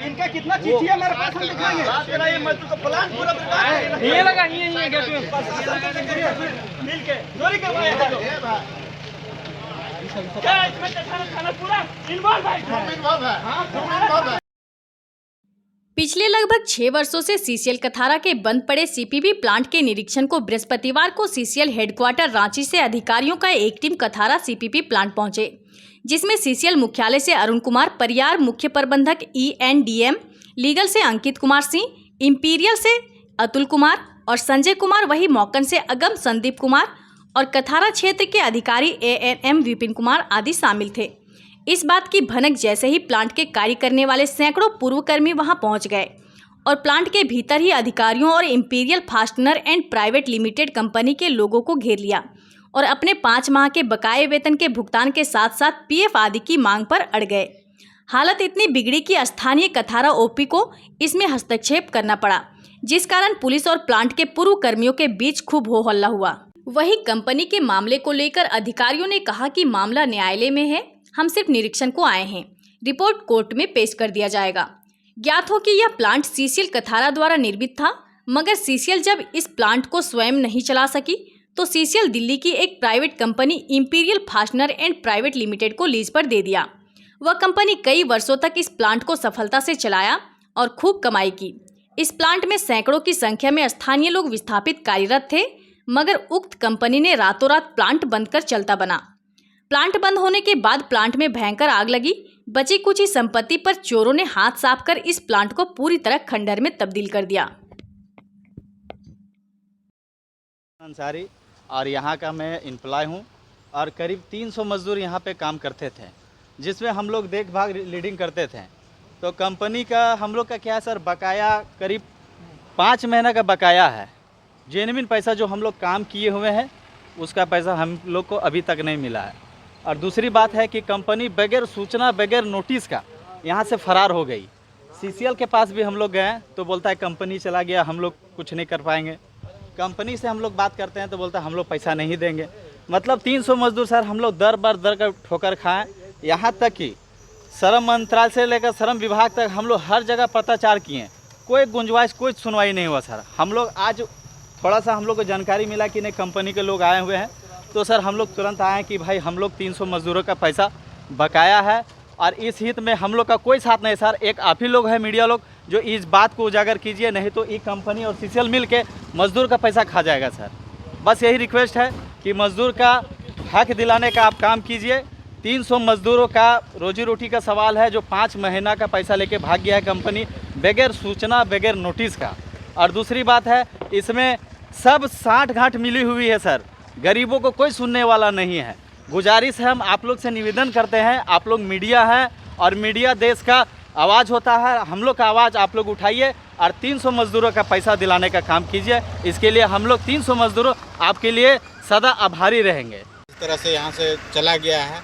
इनका कितना चिट्ठी है मेरे पास, हम दिखाएंगे। ये लगा ये गेट में मिल के चोरी करवाया है। क्या इसमें थाना पूरा इन्वॉल्व है? पिछले लगभग 6 वर्षों से सीसीएल कथारा के बंद पड़े सीपीबी प्लांट के निरीक्षण को बृहस्पतिवार को सीसीएल हेडक्वार्टर रांची से अधिकारियों का एक टीम कथारा सीपीबी प्लांट पहुंचे, जिसमें सीसीएल मुख्यालय से अरुण कुमार परियार, मुख्य प्रबंधक ENDM, लीगल से अंकित कुमार सिंह, इंपीरियल से अतुल कुमार और संजय कुमार, वही मौकन से अगम संदीप कुमार और कथारा क्षेत्र के अधिकारी ANM विपिन कुमार आदि शामिल थे। इस बात की भनक जैसे ही प्लांट के कार्य करने वाले सैकड़ों पूर्वकर्मी वहां पहुंच गए और प्लांट के भीतर ही अधिकारियों और imperial fastener and private limited company के लोगों को घेर लिया और अपने 5 माह के बकाये वेतन के भुगतान के साथ साथ PF आदि की मांग पर अड़ गए। हालत इतनी बिगड़ी कि स्थानीय कथारा OP को इसमें हस्तक्षेप करना पड़ा, जिस कारण पुलिस और प्लांट के पूर्व कर्मियों के बीच खूब हो हल्ला हुआ। वहीं कंपनी के मामले को लेकर अधिकारियों ने कहा कि मामला न्यायालय में है, हम सिर्फ निरीक्षण को आए हैं, रिपोर्ट कोर्ट में पेश कर दिया जाएगा। ज्ञात हो कि यह प्लांट सीसीएल कथारा द्वारा निर्मित था, मगर सीसीएल जब इस प्लांट को स्वयं नहीं चला सकी तो सीसीएल दिल्ली की एक private company imperial fastener and private limited को लीज पर दे दिया। वह कंपनी कई वर्षों तक इस प्लांट को सफलता से चलाया और खूब कमाई की। इस प्लांट में सैकड़ों की संख्या में स्थानीय लोग विस्थापित कार्यरत थे, मगर उक्त कंपनी ने रातों रात प्लांट बंद कर चलता बना। प्लांट बंद होने के बाद प्लांट में भयंकर आग लगी। बची कुछ ही संपत्ति पर चोरों ने हाथ साफ कर इस प्लांट को पूरी तरह खंडहर में तब्दील कर दिया। अंसारी और यहाँ का मैं एम्प्लॉय हूँ और करीब 300 मजदूर यहाँ पे काम करते थे, जिसमें हम लोग देखभाल लीडिंग करते थे। तो कंपनी का हम लोग का क्या है सर, बकाया करीब 5 महीना का बकाया है। जेन्युइन पैसा जो हम लोग काम किए हुए हैं उसका पैसा हम लोग को अभी तक नहीं मिला है। और दूसरी बात है कि कंपनी बगैर सूचना, बगैर नोटिस का यहाँ से फरार हो गई। सीसीएल के पास भी हम लोग गए तो बोलता है कंपनी चला गया, हम लोग कुछ नहीं कर पाएंगे। कंपनी से हम लोग बात करते हैं तो बोलता है हम लोग पैसा नहीं देंगे। मतलब 300 मजदूर सर हम लोग दर का ठोकर खाएँ। यहाँ तक कि श्रम मंत्रालय से लेकर श्रम विभाग तक हम लोग हर जगह पत्राचार किए, कोई गुंजाइश, कोई सुनवाई नहीं हुआ सर। हम लोग आज थोड़ा सा हम लोग को जानकारी मिला कि नहीं कंपनी के लोग आए हुए हैं, तो सर हम लोग तुरंत आए कि भाई हम लोग 300 मजदूरों का पैसा बकाया है और इस हित में हम लोग का कोई साथ नहीं सर। एक आप ही लोग हैं मीडिया लोग जो इस बात को उजागर कीजिए, नहीं तो ये कंपनी और सीसीएल मिल के मजदूर का पैसा खा जाएगा सर। बस यही रिक्वेस्ट है कि मजदूर का हक दिलाने का आप काम कीजिए। 300 मजदूरों का रोजी रोटी का सवाल है, जो 5 महीना का पैसा लेके भाग गया है कंपनी बगैर सूचना, बगैर नोटिस का। और दूसरी बात है इसमें सब साठ गांठ मिली हुई है सर, गरीबों को कोई सुनने वाला नहीं है। गुजारिश है, हम आप लोग से निवेदन करते हैं, आप लोग मीडिया हैं और मीडिया देश का आवाज़ होता है, हम लोग का आवाज़ आप लोग उठाइए और 300 मजदूरों का पैसा दिलाने का काम कीजिए। इसके लिए हम लोग 300 मजदूरों आपके लिए सदा आभारी रहेंगे। इस तरह से यहाँ से चला गया है,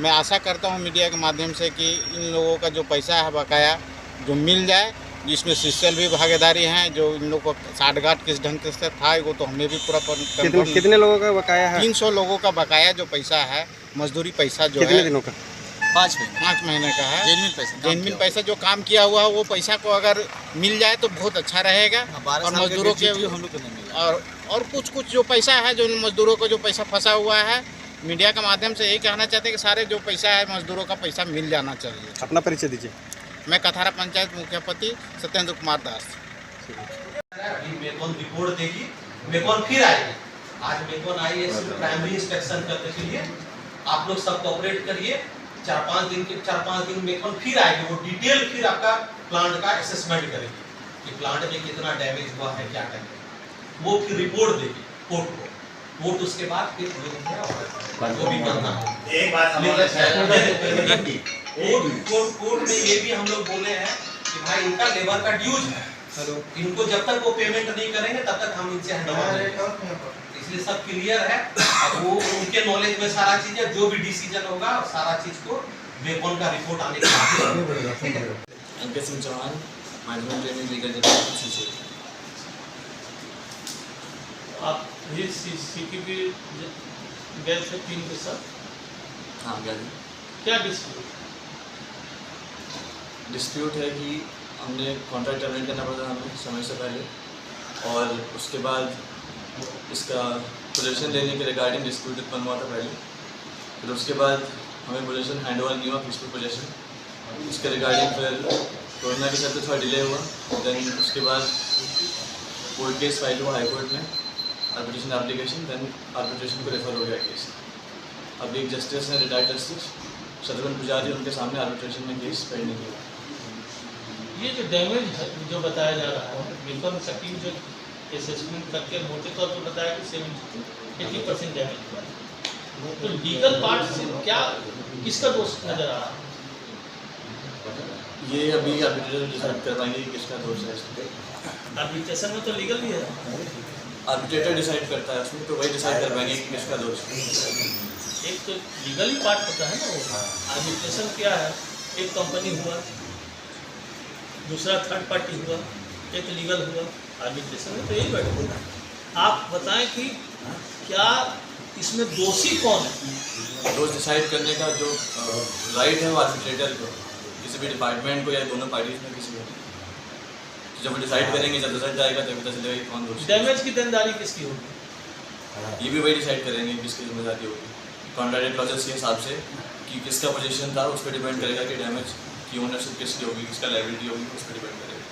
मैं आशा करता हूँ मीडिया के माध्यम से कि इन लोगों का जो पैसा है बकाया जो मिल जाए, जिसमें सीसीएल भी भागीदारी हैं। जो इन लोगों को साठगांठ किस ढंग से था वो तो हमें भी पूरा कितने लोगों का बकाया है? 300 लोगों का बकाया जो पैसा है, मजदूरी पैसा जो कितने है दिनों का? 5 महीने का है। जेन्युइन पैसा जो काम किया हुआ है वो पैसा को अगर मिल जाए तो बहुत अच्छा रहेगा। और मजदूरों के हम लोग को नहीं मिला और कुछ जो पैसा है, जो मजदूरों को जो पैसा फंसा हुआ है, मीडिया के माध्यम से यही कहना चाहते हैं कि सारे जो पैसा है मजदूरों का पैसा मिल जाना चाहिए। अपना परिचय दीजिए। मैं कथारा पंचायत मुख्यपति सत्येंद्र कुमार दास। मेकॉन रिपोर्ट देगी, मेकॉन फिर आएगी। आज मेकॉन आई है सिर्फ प्राइमरी इंस्पेक्शन करने के लिए। आप लोग सब कोऑपरेट करिए। 4-5 दिन मेकॉन फिर आएगी, वो डिटेल फिर आपका प्लांट का असेसमेंट करेगी कि प्लांट में कितना डैमेज हुआ है, क्या करेंगे। वो फिर रिपोर्ट देगी कोर्ट को। वोट उसके बाद फिर जो भी करना है। एक बात कोर्ट में ये भी हम लोग बोले हैं कि भाई इनका लेबर का ड्यूज है, इनको जब तक वो पेमेंट नहीं करेंगे तब तक हम इनसे इसलिए सब क्लियर है। अब वो उनके नॉलेज में सारा चीज है, जो भी डिसीजन होगा सारा चीज को मेकॉन का रिपोर्ट आने के बाद। ठीक है। Ankit Singh Chauhan, management training legal department CCL. आप ये सीपीबी गए थे टीम के साथ? हाँ गया। क्या डिस्प्यूट? डिस्प्यूट है कि हमने कॉन्ट्रैक्ट टर्मिनेट करना पड़ा था हमें समय से पहले, और उसके बाद इसका पोजीशन लेने के रिगार्डिंग डिस्प्यूट उत्पन्न हुआ था पहले। फिर उसके बाद हमें पोजीशन हैंड ओवर नहीं हुआ, पीसफुल पोजीशन, उसके रिगार्डिंग फिर कोरोना के चलते थोड़ा डिले हुआ। देन उसके बाद कोर्ट केस फाइल हुआ हाई कोर्ट में, आर्बिट्रेशन एप्लीकेशन, देन आर्बिट्रेशन को रेफर हो गया केस। अभी एक जस्टिस ने, रिटायर्ड जस्टिस शत्रुघ्न पुजारी, उनके सामने आर्बिट्रेशन में केस पेंडिंग है। ये जो डैमेज जो बताया जा रहा है, बिल्कुल सटीक जो असेसमेंट करके मोटे तौर पर बताया कि 70-80% डैमेज हुआ है, तो लीगल पार्ट से क्या किसका दोष नजर आ रहा है? ये अभी आर्बिट्रेटर डिसाइड कर पाएंगे कि किसका दोष है इसमें। आर्बिट्रेशन में तो लीगल भी है, आर्बिट्रेटर डिसाइड करता है उसमें, तो वही डिसाइड कर पाएंगे कि किसका दोष है। एक तो लीगल ही पार्ट होता है ना वो। आर्बिट्रेशन क्या है, एक कंपनी हुआ, दूसरा थर्ड पार्टी हुआ, एक लीगल हुआ। आर्बिट्रेशन में तो यही बैठे। आप बताएं कि क्या इसमें दोषी कौन है? दोष डिसाइड करने का जो राइट है वो आर्बिट्रेटर को, किसी भी डिपार्टमेंट को या दोनों पार्टीज में किसी को। जब वो डिसाइड करेंगे, जब रिजल्ट आएगा तब पता चलेगा कि कौन दोषी है। डैमेज की देनदारी किसकी होगी? ये भी वही डिसाइड करेंगे किसकी जिम्मेदारी होगी, कॉन्ट्रैक्ट क्लॉजेस के हिसाब से कि किसका पोजीशन था, उस पर डिपेंड करेगा कि डैमेज की ओनरशिप किसकी होगी, किसका लायबिलिटी होगी, उस पर डिपेंड करेगा।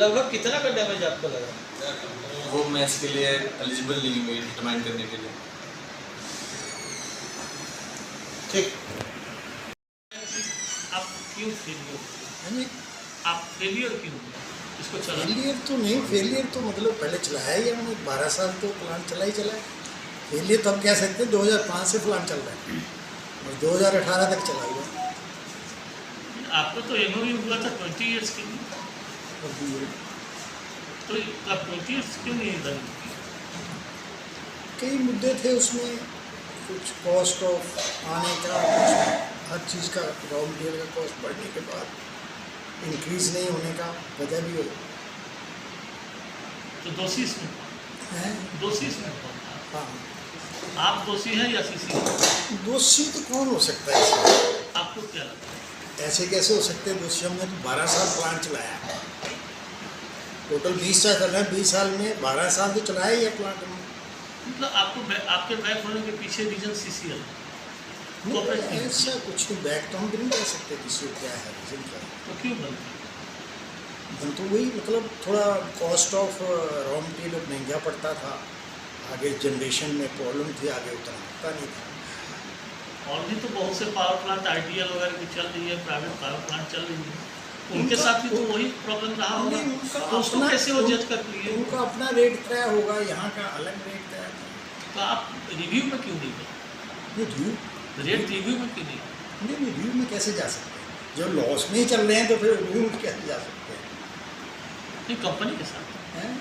लगभग कितना का डैमेज आपको लगा? वो मैं इसके लिए एलिजिबल नहीं हुई डिटरमाइन करने के लिए। ठीक। आप क्यों फेलियर? आप फेलियर क्यों इसको चला? फेलियर तो नहीं, फेलियर तो मतलब पहले चलाया ही हमने 12 साल तो प्लांट चला ही चला है। फेलियर तो हम कह सकते हैं 2005 से प्लांट चल रहा है और 2018 तक चला हुआ। आपको तो एमओयू हुआ था 20 ईयर्स के लिए, तो आप 20 ईयर्स क्यों नहीं बन? कई मुद्दे थे उसमें, कुछ कॉस्ट ऑफ आने का, कुछ हर चीज़ का रॉ मटेरियल का कॉस्ट बढ़ने के बाद इंक्रीज नहीं होने का वजह भी हो। तो दोषी इसमें है दोषी इसमें कौन? हाँ, आप दोषी हैं या सीसी? दोषी तो कौन हो सकता है इसमें? आपको क्या लगता है? ऐसे कैसे हो सकते हैं दोषी? हमने तो 12 साल प्लांट चलाया, टोटल 20 साल चल रहे हैं, 20 साल में 12 साल तो चलाया ही है प्लांट में। मतलब आपके बैक होने के पीछे रीजन सीसीएल नहीं, ऐसा कुछ नहीं, बैक तो हम भी नहीं कह सकते किसी को क्या है रीजन क्या है। तो क्यों बन? तो वही मतलब थोड़ा कॉस्ट ऑफ रॉ मटेरियल महंगा पड़ता था, आगे जनरेशन में प्रॉब्लम थी, आगे उतना होता नहीं था। और भी तो बहुत से पावर प्लांट आईडीएल वगैरह की चल रही है, प्राइवेट पावर प्लांट चल रही है, उनके साथ भी तो वही प्रॉब्लम रहा होगा। तो उसको कैसे वो जज कर लिए? उनका अपना रेट तय होगा, यहाँ का अलग रेट तय होगा। तो आप रिव्यू में क्यों नहीं गए? रिव्यू रेट रिव्यू में क्यों नहीं? नहीं, रिव्यू में कैसे जा सकते हैं? जो लॉस में ही चल रहे हैं तो फिर रिव्यू में कैसे जा सकते हैं? नहीं, कंपनी के साथ हैं?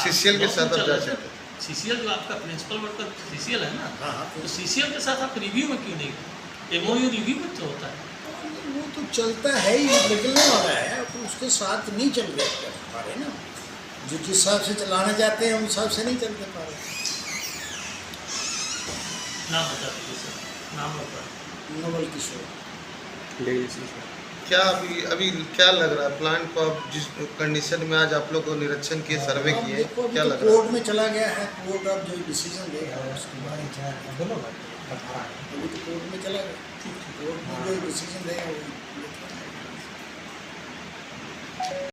सीसीएल के साथ आप जा सकते हैं। सीसीएल जो आपका प्रिंसिपल वर्कर सीसीएल है ना, हाँ हाँ, तो सीसीएल के साथ आप रिव्यू में क्यों नहीं गए? एमओयू रिव्यू में तो होता है। वो तो चलता है ही, निकलने वाला है, तो उसके साथ नहीं चल रहे पा रहे ना, जो जिस हिसाब से चलाना चाहते हैं उस हिसाब से नहीं चलते पा रहे। नाम बता दीजिए सर, नाम बता। नवल किशोर। क्या अभी क्या लग रहा है प्लांट को? अब जिस कंडीशन में आज आप लोग को निरीक्षण किए, सर्वे अब किए, देखो, अभी क्या तो लग रहा है? कोर्ट में चला गया है, कोर्ट अब जो डिसीजन देगा उसके बाद अभी तो कोर्ट में चला गया, कोर्ट में जो डिसीजन देगा वही